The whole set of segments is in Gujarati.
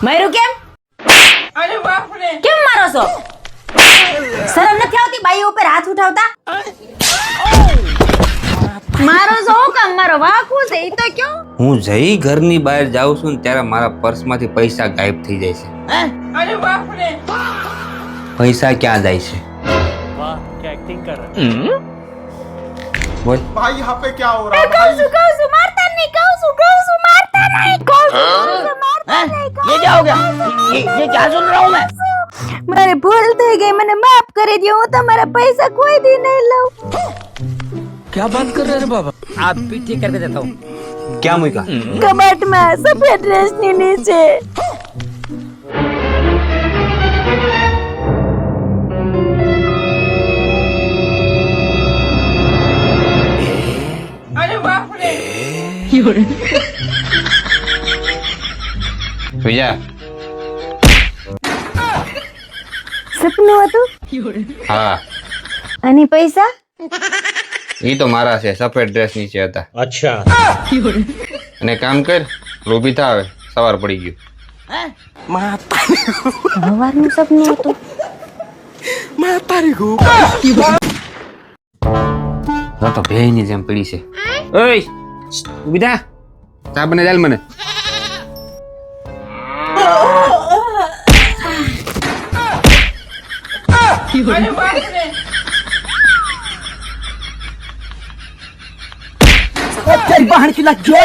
માર્યું કેમ? અરે બાપ રે, કેમ મારો છો? શરમ નથી આવતી બાઈ ઉપર હાથ ઉઠાવતા? મારો છો હું કામ? મારો વાકું છે ઈ તો કયો. હું જઈ ઘરની બહાર જાઉં છું ને ત્યારે મારા પર્સમાંથી પૈસા ગાયબ થઈ જાય છે. અરે બાપ રે, પૈસા ક્યાં જાય છે? वाह क्या एक्टिंग कर रहा है। બોલ. भाई यहाँ पे क्या हो रहा है કહું છું મારતા નહીં, કહું છું મારતા નહીં, કહું છું મારતા નહીં. ये क्या हो गया? ये क्या सुन रहा हूँ मैं? મારે ભૂલ થઈ ગઈ, મને માફ કરી દો. હું તમારા પૈસા કોઈ દી નહીં લઉં. क्या बात कर रहे हैं बाबा। आप भी ठीक करके देता हूँ। ક્યાં મૂક્યા? કબાટમાં સફેદ ડ્રેસની નીચે. अरे बाप रे, સુજા. સપનું હતું હા, અને પૈસા ઈ તો મારા છે. સફેદ ડ્રેસ નીચે હતા. अच्छा। અને કામ કર, લોભી થાવે, સવાર પડી ગયું. સવારનું સપનું હતું. તો ભેની જેમ પડી છે. ઓય ઊભી થા, ચા બને ચાલ મને. अरे बाप रे, तेरी बहन की लग गई।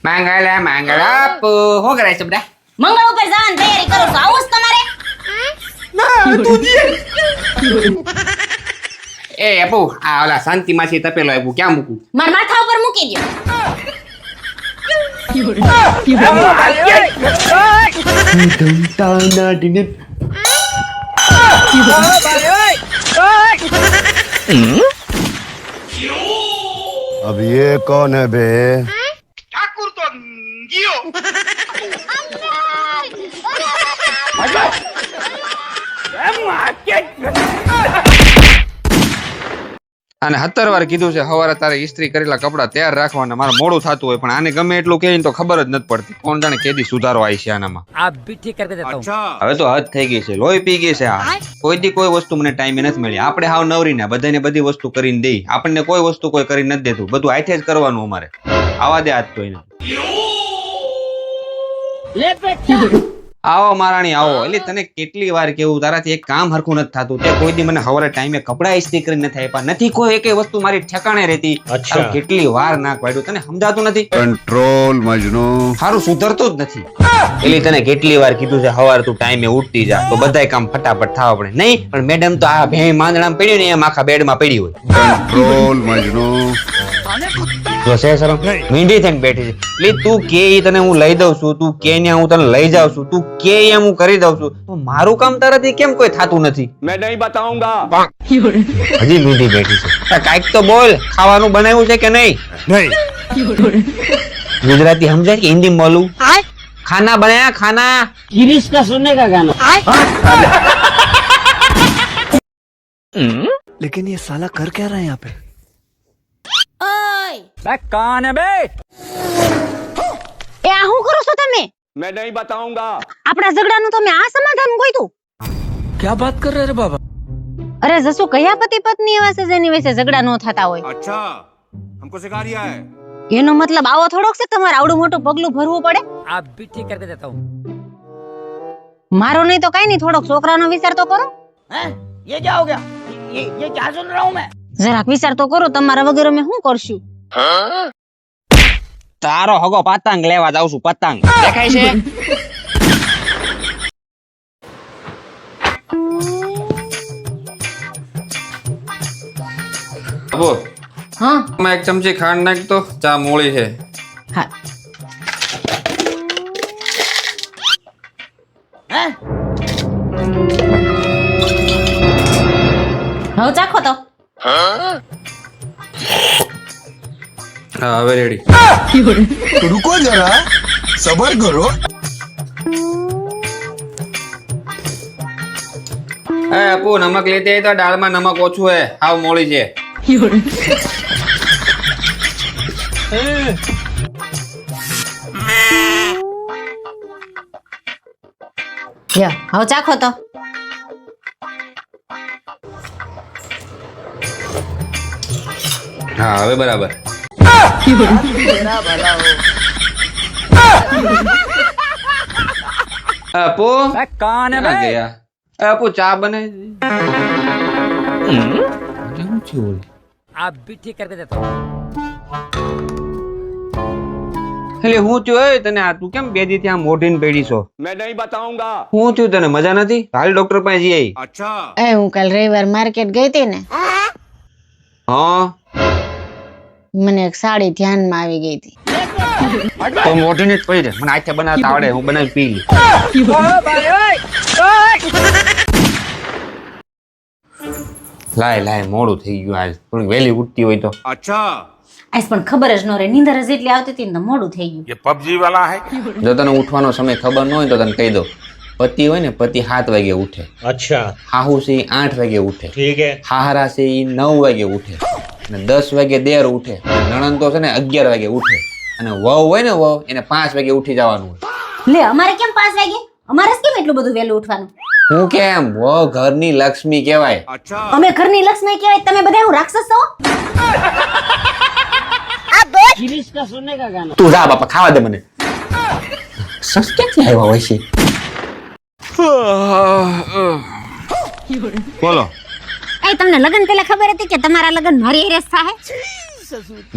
માંગલા માંગલા પો હો કરાય છે બધા. મંગળ ઉપર જવાની તૈયારી કરો છો, આવું જ તમારે? એ આપુ, આ ઓલા શાંતિ માંથી તપેલો આપ્યું, ક્યાં મૂકું? મારા માથા ઉપર મૂકી દો. अब ये कौन है बे? ठाकुर तो गियो। અને 17 વાર કીધું છે સવારે તારે ઇસ્ત્રી કરેલા કપડા તૈયાર રાખવાના. મારે મોડું થતું હોય પણ આને ગમે એટલું કહે તો ખબર જ નથી પડતી. કોણ જાણે કેદી સુધારો આવી છે આનામાં. आप भी ठीक करके देता हूँ। હવે તો હદ થઈ ગઈ છે, લોહી પી ગઈ છે. આ કોઈ દી કોઈ વસ્તુ મને ટાઈમે નથી મળી. આપણે હાવ નવરીને બધાને બધી વસ્તુ કરીને દઈ, આપણને કોઈ વસ્તુ કોઈ કરી નથી દેતું. બધું હાથે જ કરવાનું અમારે. આવા દે હાથ કોઈને. આવો મારાણી આવો. એટલે તને કેટલી વાર કેવું, તારાથી એક કામ હરખું નથી થતું. તે કોઈ દી મને સવારે ટાઈમે કપડા ઇસ્ત્રી કરીને નથી આપ્યા. નથી કોઈ એકે વસ્તુ મારી ઠેકાણે રહેતી. અચ્છા. તારું કેટલી વાર નાક વાળ્યું, તને સમજાતું નથી? कंट्रोल मजनू। સારું સુધરતું જ નથી. એટલે તને કેટલી વાર કીધું છે સવારે તું ટાઈમે ઉઠતી જા તો બધાય કામ ફટાફટ થવા પડે. નહીં પણ મેડમ તો આ ભેં માંદણામાં પડ્યું ને એમ આખા બેડમાં પડી હોય. कंट्रोल मजनू। જો છે શરમ, મીંડી થઈને બેઠી છે. એટલે તું કે ઈ તને હું લઈ દઉં છું, તું કે ને હું તને લઈ જાઉં છું, તું કે એમ હું કરી દઉં છું, તો મારું કામ તારાથી કેમ કોઈ થાતું નથી? मैं नहीं बताऊंगा। હજી મીંડી બેઠી છે. કાંઈક તો બોલ, ખાવાનું બનાવ્યું છે કે નહીં? नहीं। ગુજરાતી સમજાય કે હિન્દી બોલું? ખાના બનાયા ખાના. गिरीश का सुनने का गाना। लेकिन ये साला कर क्या रहा है यहाँ पे। ઓય कौन है बे। એ આ શું કરો છો તમે? मैं नहीं बताऊंगा। આપણા ઝઘડાનું તમે આ સમાધાન ગોઈતું? क्या बात कर रहे हैं बाबा। અરે જસુ કયા પતિ પત્ની એવા છે જેની વચ્ચે ઝઘડા ન થતા હોય? अच्छा, हमको सिखा रिया है। એનો મતલબ આવો થોડોક છે તમારે આવડું મોટું પગલું ભરવું પડે? आप भी ठीक करके देता हूँ। મારો નહીં તો કઈ નહીં, થોડોક છોકરાનો વિચાર તો કરો. ये क्या हो गया? ये क्या सुन रहा हूँ मैं? જરાક વિચાર તો કરો, તમારા વગર અમે શું કરશું? તારો હગો પતંગ લેવા જાઉં છું. પતંગ દેખાય છે? બાબુ, હા એક ચમચી ખાંડ નાખ તો, ચા મોળી છે. હા હવે ચાખો તો. હા હવે રેડી. रुको जरा, सबर करो। અપુ નમક લેતી આવી તો દાળમાં નમક ઓછું હે, હાવ મોળી છે. લ્યો હવે ચાખો તો. હા હવે બરાબર. અપુ कौन है ક્યાં बे? ગયા? અપુ ચા બને. आप भी ठीक करके देता हूँ. એટલે હું થયું એ તને? આ તું કેમ બે દી ત્યાં મોઢીને પડી છો? मैं नहीं बताऊंगा. હું થયું તને? મજા નથી? હાલ ડોક્ટર પાસે જઈ આવી. अच्छा. હું કાલ રવિવાર માર્કેટ ગઈ હતી ને, હા મને એક સાડી ધ્યાનમાં આવી ગઈ હતી. તો મોઢીને જ પડી રહે. મને આખે બનાવતા આવડે, હું બનાવી પી લી. લાય લાય મોડું થઈ ગયું આજ. થોડી વહેલી ઉઠતી હોય તો. अच्छा. આજ પણ ખબર જ ન રહે, નીંદર જ એટલી આવતી હતી ને તો મોડું થઈ ગયું. ये पबजी वाला है. જો તને ઉઠવાનો સમય ખબર ન હોય તો તને કહી દઉં. પતિ હોય ને, પતિ 7 વાગે ઉઠે. अच्छा હાહુ છે ઈ 8 વાગે ઉઠે. ठीक है હાહરા છે ઈ 9 વાગે ઉઠે. અને 10 વાગે દેર ઉઠે. નણંદ તો છે ને 11 વાગે ઉઠે. અને વહુ હોય ને, વહુ એને 5 વાગે ઉઠી જવાનું હોય. લે અમારે કેમ 5 વાગે? અમારે જ કેમ એટલું બધું વહેલું ઉઠવાનું? હું કેમ? વહુ ઘરની લક્ષ્મી કહેવાય. अच्छा. અમે ઘરની લક્ષ્મી કહેવાય, તમે બધા હું રાક્ષસ છો? गिरीश का सुनने का गाना. તું જા બાપા, ખાવા દે મને. સસ ક્યાંથી આવ્યા હોય છે? બોલો. એ તમને લગન પહેલા ખબર હતી કે તમારા લગન મારી હારે જ થાહે?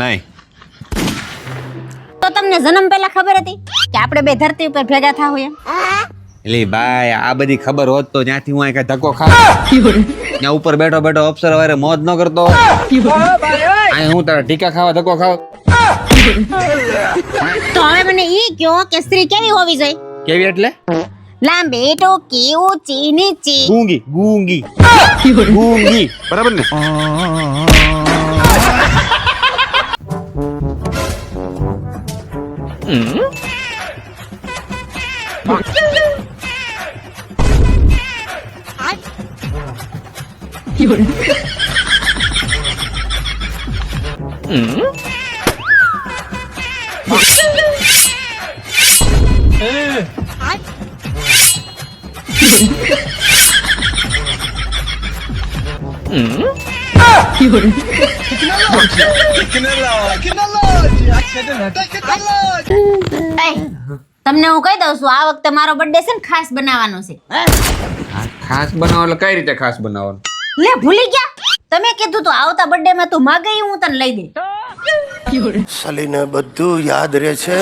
નહીં. તો તમને જન્મ પહેલા ખબર હતી કે આપણે બે ધરતી ઉપર ભેગા થાવ એમ? એલી ભાઈ, આ બધી ખબર હોત તો જ્યાંથી હું કઈ ધક્કો ખા ત્યાં ઉપર બેઠો બેઠો અફસર વારે મોજ ન કરતો. અહીં હું તારા ટીકા ખાવા ધક્કો ખાવ. તો હવે મને ઈ કયો કે સ્ત્રી કેવી હોવી જોઈએ? કેવી એટલે? લાંબી, ટૂંકી, ઊંચી, નીચી. ગૂંગી. ગૂંગી. ગૂંગી. બરાબર ને? તમને હું કહી દઉં છું, આ વખતે મારો બર્થડે છે ને ખાસ બનાવવાનો છે. ખાસ બનાવો એટલે કઈ રીતે ખાસ બનાવવાનું? લે ભૂલી ગયા? તમે કીધું તો આવતા બર્થડે માં તું માગે ઈ હું તને લઈ દે. સાલીને બધું યાદ રહે છે.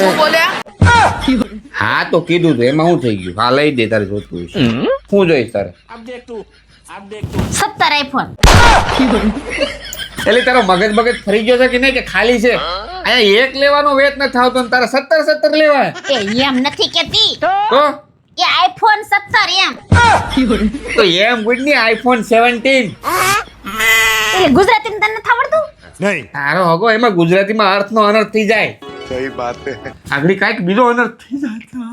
હા તો કીધું તો એમાં શું થઈ ગયું? હા લઈ દે તારે જોતું હોય. શું જોઈશ તારે? 17 આઈફોન. એટલે તારો મગજ મગજ ફરી ગયો છે કે નહીં, કે ખાલી છે? અહીંયા એક લેવાનો વેત ન થાવતો ને તારે 17 લેવાય. એ એમ નથી કેતી, તો એ આઈફોન 17 એમ. તો એમ ગુડની આઈફોન 17. એટલે ગુજરાતી તને નથી આવડતું? નહીં. તારો હગો એમાં ગુજરાતીમાં અર્થનો અનર્થ થઈ જાય. સહી બાત હે. આગળ કાંઈક બીજો અનર્થ થઈ જાય.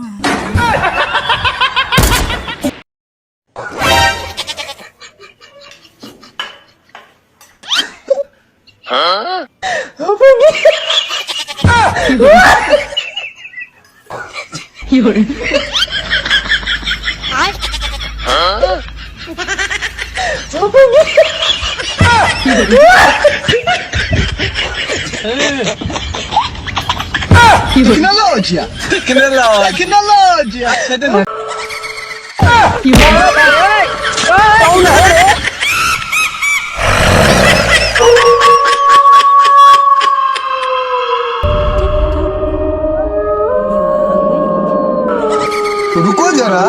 रुको जरा,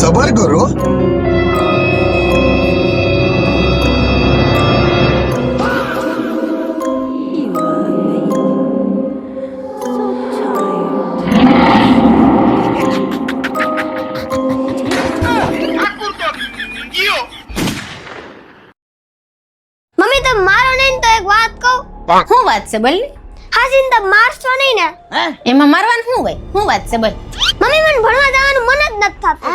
सबर करो. મમ્મી તમે મારો નહીં તો એક વાત કહું. શું વાત છે બોલ? હાસીને તમે મારશો નહીં ને? એમાં મારવાનું શું હોય? શું વાત છે બોલ? મમ્મી મને ભણવા જવાનું મન જ નથી થતું.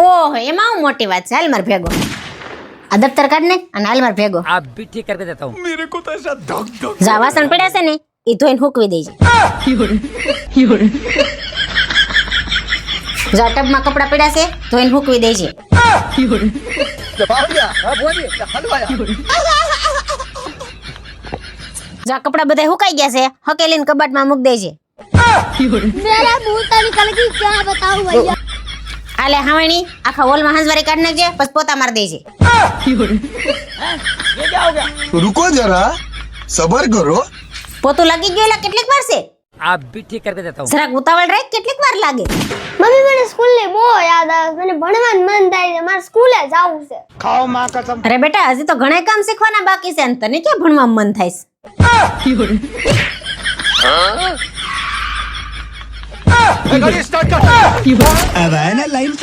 ઓહો, એમાં હું મોટી વાત છે. હાલ માર ભેગો. આ દફતર કાઢ ને અને હાલ માર ભેગો. आप भी ठीक करके देता हूँ. જા વાસણ પડ્યા છે ને એ ધોઈને હૂકવી દેજે. જા ટબમાં કપડા પડ્યા છે ધોઈને હૂકવી દેજે. જા કપડા બધા હુકાઈ ગયા છે હકેલીને કબાટમાં મૂક દેજે. मेरा मुंह तो निकल गई क्या बताऊं भैया આલે હાવણી આખા હોલમાં હંસવારી કાઢ નાખજે પછી પોતા માર દેજે. ये क्या हो गया? રૂકો જરા સબર કરો. પોતું લાગી ગયું એટલે કેટલીક વાર છે? आप भी ठीक करके देता हूँ. જરાક ઉતાવળ રાખ કેટલીક વાર લાગે. मम्मी मैंने स्कूल ने बो याद આવે મને ભણવાનું મન થાય છે મારે સ્કૂલે જાવું છે खाओ माँ कसम. અરે બેટા હજી તો ઘણા કામ શીખવાના બાકી છે અને તને ક્યાં ભણવામાં મન થાય છે? હવે એને લાઈન